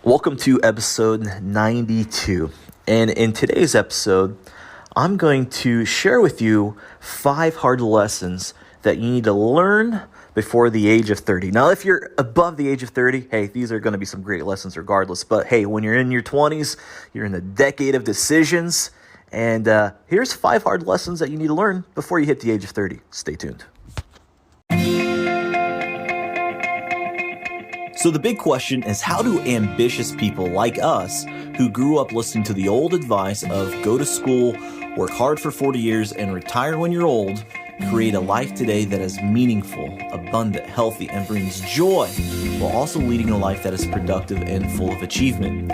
Welcome to episode 92. And in today's episode, I'm going to share with you 5 hard lessons that you need to learn before the age of 30. Now, if you're above the age of 30, hey, these are going to be some great lessons regardless. But hey, when you're in your 20s, you're in the decade of decisions. And here's 5 hard lessons that you need to learn before you hit the age of 30. Stay tuned. So the big question is, how do ambitious people like us, who grew up listening to the old advice of go to school, work hard for 40 years, and retire when you're old, create a life today that is meaningful, abundant, healthy, and brings joy, while also leading a life that is productive and full of achievement?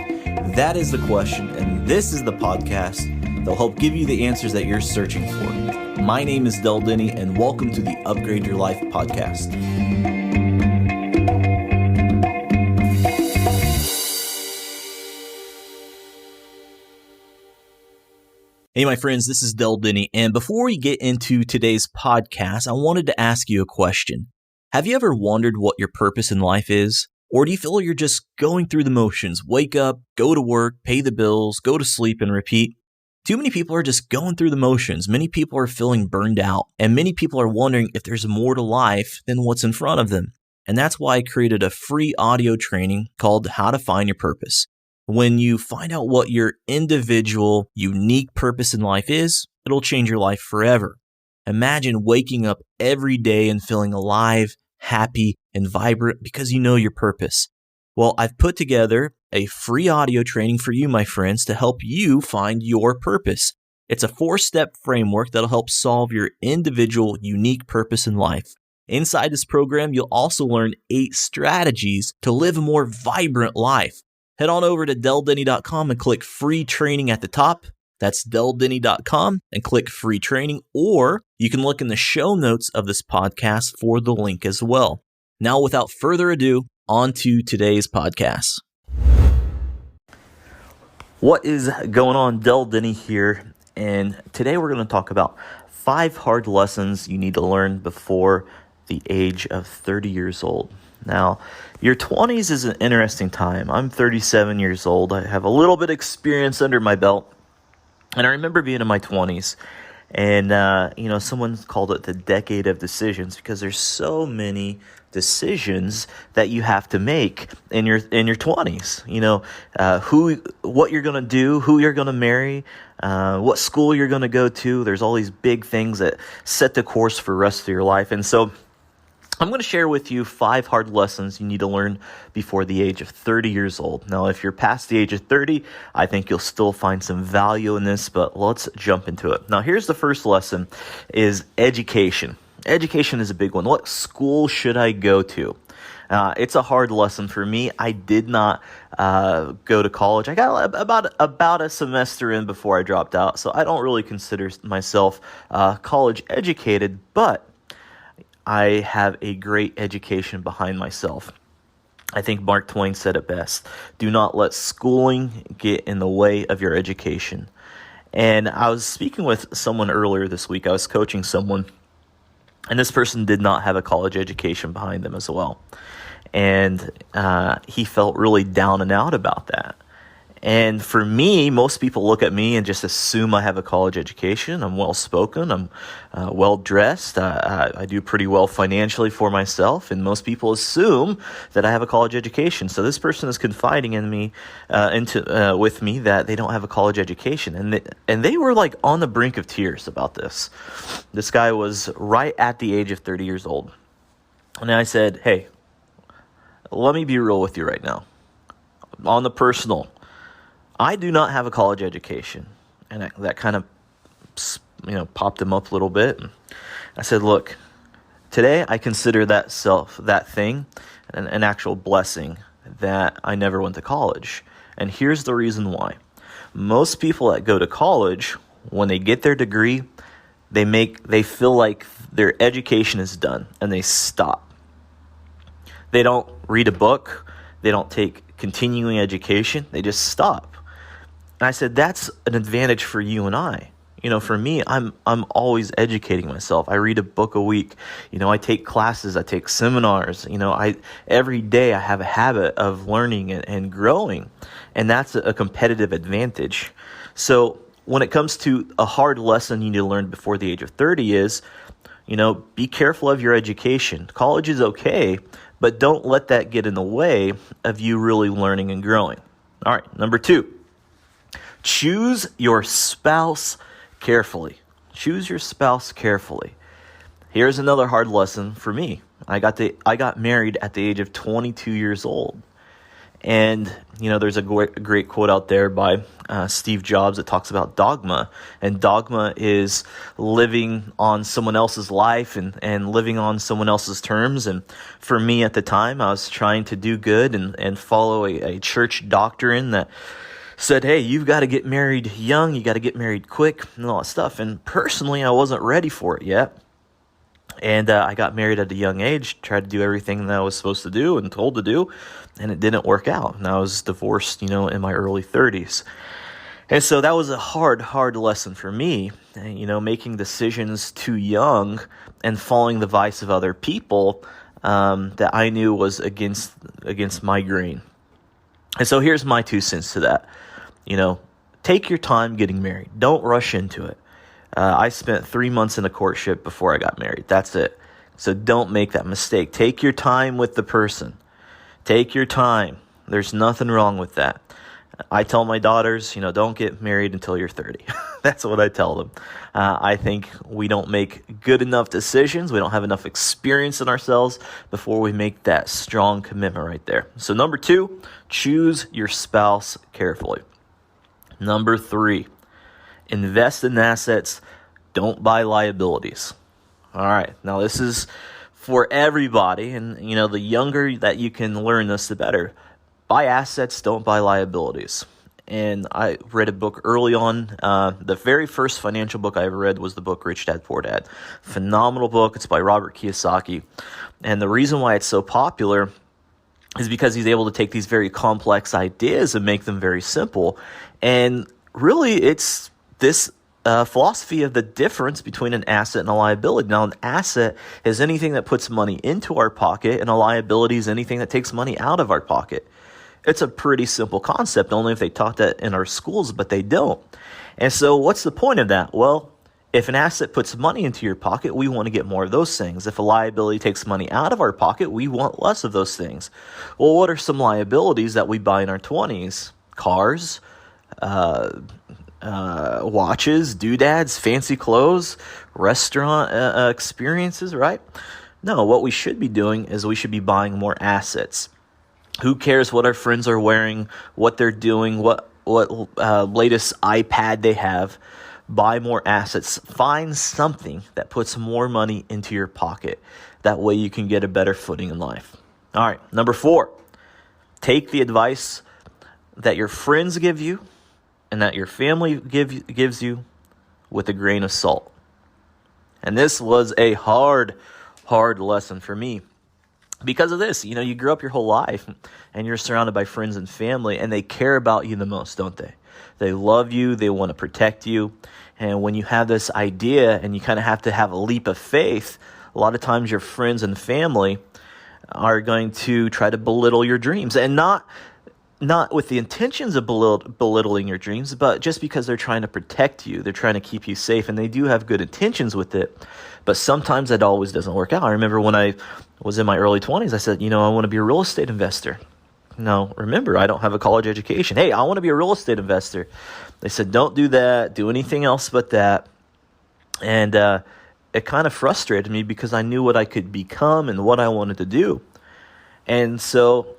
That is the question, and this is the podcast that will help give you the answers that you're searching for. My name is Del Denny, and welcome to the Upgrade Your Life podcast. Hey, my friends, this is Del Denny, and before we get into today's podcast, I wanted to ask you a question. Have you ever wondered what your purpose in life is? Or do you feel you're just going through the motions? Wake up, go to work, pay the bills, go to sleep, and repeat? Too many people are just going through the motions. Many people are feeling burned out, and many people are wondering if there's more to life than what's in front of them. And that's why I created a free audio training called How to Find Your Purpose. When you find out what your individual, unique purpose in life is, it'll change your life forever. Imagine waking up every day and feeling alive, happy, and vibrant because you know your purpose. Well, I've put together a free audio training for you, my friends, to help you find your purpose. It's a 4-step framework that'll help solve your individual, unique purpose in life. Inside this program, you'll also learn 8 strategies to live a more vibrant life. Head on over to deldenny.com and click free training at the top. That's deldenny.com and click free training, or you can look in the show notes of this podcast for the link as well. Now, without further ado, on to today's podcast. What is going on? Del Denny here, and today we're going to talk about 5 hard lessons you need to learn before the age of 30 years old. Now, your 20s is an interesting time. I'm 37 years old. I have a little bit of experience under my belt. And I remember being in my 20s. And, someone called it the decade of decisions because there's so many decisions that you have to make in your 20s. What you're going to do, who you're going to marry, what school you're going to go to. There's all these big things that set the course for the rest of your life. And so I'm going to share with you 5 hard lessons you need to learn before the age of 30 years old. Now, if you're past the age of 30, I think you'll still find some value in this, but let's jump into it. Now, here's the first lesson is education. Education is a big one. What school should I go to? It's a hard lesson for me. I did not go to college. I got about a semester in before I dropped out, so I don't really consider myself college educated, but I have a great education behind myself. I think Mark Twain said it best. Do not let schooling get in the way of your education. And I was speaking with someone earlier this week. I was coaching someone, and this person did not have a college education behind them as well. And he felt really down and out about that. And for me, most people look at me and just assume I have a college education. I'm well-spoken. I'm well-dressed. I do pretty well financially for myself. And most people assume that I have a college education. So this person is confiding in me, with me that they don't have a college education. And they were like on the brink of tears about this. This guy was right at the age of 30 years old. And I said, hey, let me be real with you right now. On the personal, I do not have a college education. And that kind of, popped him up a little bit. And I said, look, today I consider that thing an actual blessing that I never went to college. And here's the reason why. Most people that go to college, when they get their degree, they feel like their education is done and they stop. They don't read a book. They don't take continuing education. They just stop. And I said, that's an advantage for you and I. For me, I'm always educating myself. I read a book a week. I take classes, I take seminars. I every day I have a habit of learning and growing, and that's a competitive advantage. So when it comes to a hard lesson you need to learn before the age of 30 is, be careful of your education. College is okay, but don't let that get in the way of you really learning and growing. All right, number 2, choose your spouse carefully. Choose your spouse carefully. Here's another hard lesson for me. I got married at the age of 22 years old. And, there's a great quote out there by Steve Jobs that talks about dogma. And dogma is living on someone else's life and living on someone else's terms. And for me at the time, I was trying to do good and follow a church doctrine that said, hey, you've got to get married young, you got to get married quick, and all that stuff. And personally, I wasn't ready for it yet. And I got married at a young age, tried to do everything that I was supposed to do and told to do, and it didn't work out. And I was divorced, in my early 30s. And so that was a hard lesson for me, making decisions too young and following the vice of other people that I knew was against my grain. And so here's my 2 cents to that. Take your time getting married. Don't rush into it. I spent 3 months in a courtship before I got married. That's it. So don't make that mistake. Take your time with the person. Take your time. There's nothing wrong with that. I tell my daughters, don't get married until you're 30. That's what I tell them. I think we don't make good enough decisions. We don't have enough experience in ourselves before we make that strong commitment right there. So number 2, choose your spouse carefully. Number 3, invest in assets. Don't buy liabilities. All right. Now this is for everybody. And, the younger that you can learn this, the better. Buy assets. Don't buy liabilities. And I read a book early on. The very first financial book I ever read was the book Rich Dad, Poor Dad. Phenomenal book. It's by Robert Kiyosaki. And the reason why it's so popular is because he's able to take these very complex ideas and make them very simple. And really, it's this philosophy of the difference between an asset and a liability. Now, an asset is anything that puts money into our pocket, and a liability is anything that takes money out of our pocket. It's a pretty simple concept, only if they taught that in our schools, but they don't. And so what's the point of that? Well, if an asset puts money into your pocket, we want to get more of those things. If a liability takes money out of our pocket, we want less of those things. Well, what are some liabilities that we buy in our 20s? Cars, watches, doodads, fancy clothes, restaurant experiences, right? No, what we should be doing is we should be buying more assets. Who cares what our friends are wearing, what they're doing, what latest iPad they have? Buy more assets. Find something that puts more money into your pocket. That way you can get a better footing in life. All right, number 4, take the advice that your friends give you and that your family gives you with a grain of salt. And this was a hard lesson for me. Because of this, you grew up your whole life and you're surrounded by friends and family, and they care about you the most, don't they? They love you. They want to protect you. And when you have this idea and you kind of have to have a leap of faith, a lot of times your friends and family are going to try to belittle your dreams, and not with the intentions of belittling your dreams, but just because they're trying to protect you. They're trying to keep you safe, and they do have good intentions with it. But sometimes that always doesn't work out. I remember when I was in my early 20s, I said, I want to be a real estate investor. Now, remember, I don't have a college education. Hey, I want to be a real estate investor. They said, don't do that. Do anything else but that. And it kind of frustrated me because I knew what I could become and what I wanted to do. And so,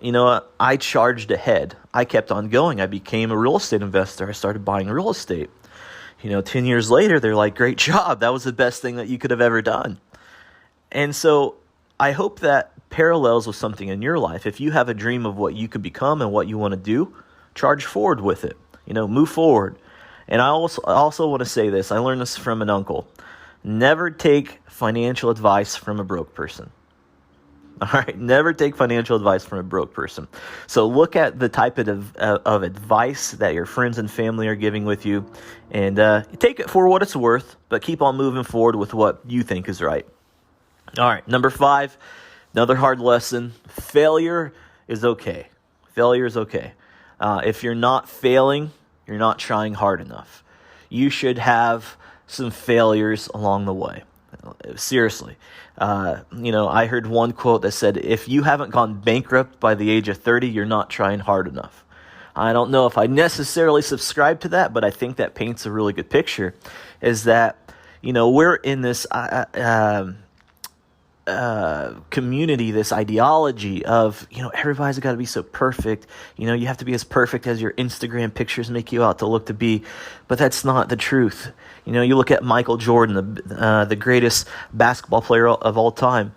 I charged ahead. I kept on going. I became a real estate investor. I started buying real estate. 10 years later, they're like, great job. That was the best thing that you could have ever done. And so I hope that parallels with something in your life. If you have a dream of what you could become and what you want to do, charge forward with it. Move forward. And I also want to say this. I learned this from an uncle. Never take financial advice from a broke person. All right, never take financial advice from a broke person. So look at the type of advice that your friends and family are giving with you, and take it for what it's worth, but keep on moving forward with what you think is right. All right, number 5, another hard lesson: failure is okay. Failure is okay. If you're not failing, you're not trying hard enough. You should have some failures along the way. Seriously. I heard one quote that said, if you haven't gone bankrupt by the age of 30, you're not trying hard enough. I don't know if I necessarily subscribe to that, but I think that paints a really good picture, is that, we're in this community, this ideology of, everybody's got to be so perfect. You have to be as perfect as your Instagram pictures make you out to look to be, but that's not the truth. You look at Michael Jordan, the greatest basketball player of all time.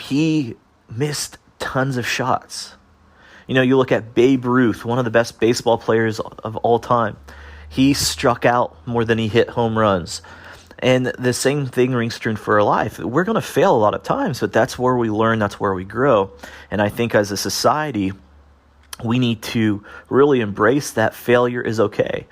He missed tons of shots. You look at Babe Ruth, one of the best baseball players of all time. He struck out more than he hit home runs. And the same thing rings true for our life. We're going to fail a lot of times, but that's where we learn, that's where we grow. And I think as a society, we need to really embrace that failure is okay.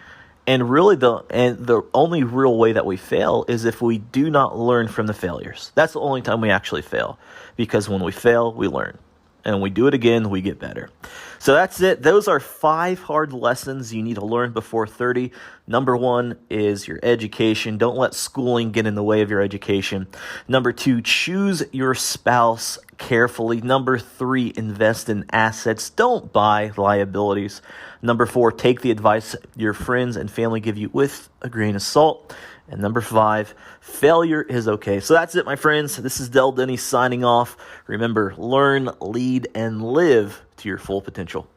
And really the only real way that we fail is if we do not learn from the failures. That's the only time we actually fail. Because when we fail, we learn. And when we do it again, we get better. So that's it. Those are 5 hard lessons you need to learn before 30. Number 1 is your education. Don't let schooling get in the way of your education. Number 2, choose your spouse carefully. Number 3, invest in assets. Don't buy liabilities. Number 4, take the advice your friends and family give you with a grain of salt. And number 5, failure is okay. So that's it, my friends. This is Del Denny signing off. Remember, learn, lead, and live to your full potential.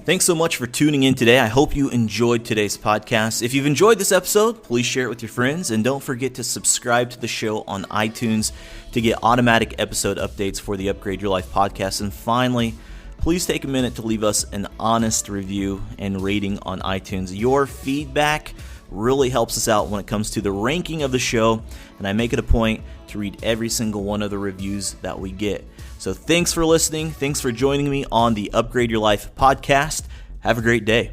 Thanks so much for tuning in today. I hope you enjoyed today's podcast. If you've enjoyed this episode, please share it with your friends. And don't forget to subscribe to the show on iTunes to get automatic episode updates for the Upgrade Your Life podcast. And finally, please take a minute to leave us an honest review and rating on iTunes. Your feedback really helps us out when it comes to the ranking of the show, and I make it a point to read every single one of the reviews that we get. So thanks for listening. Thanks for joining me on the Upgrade Your Life podcast. Have a great day.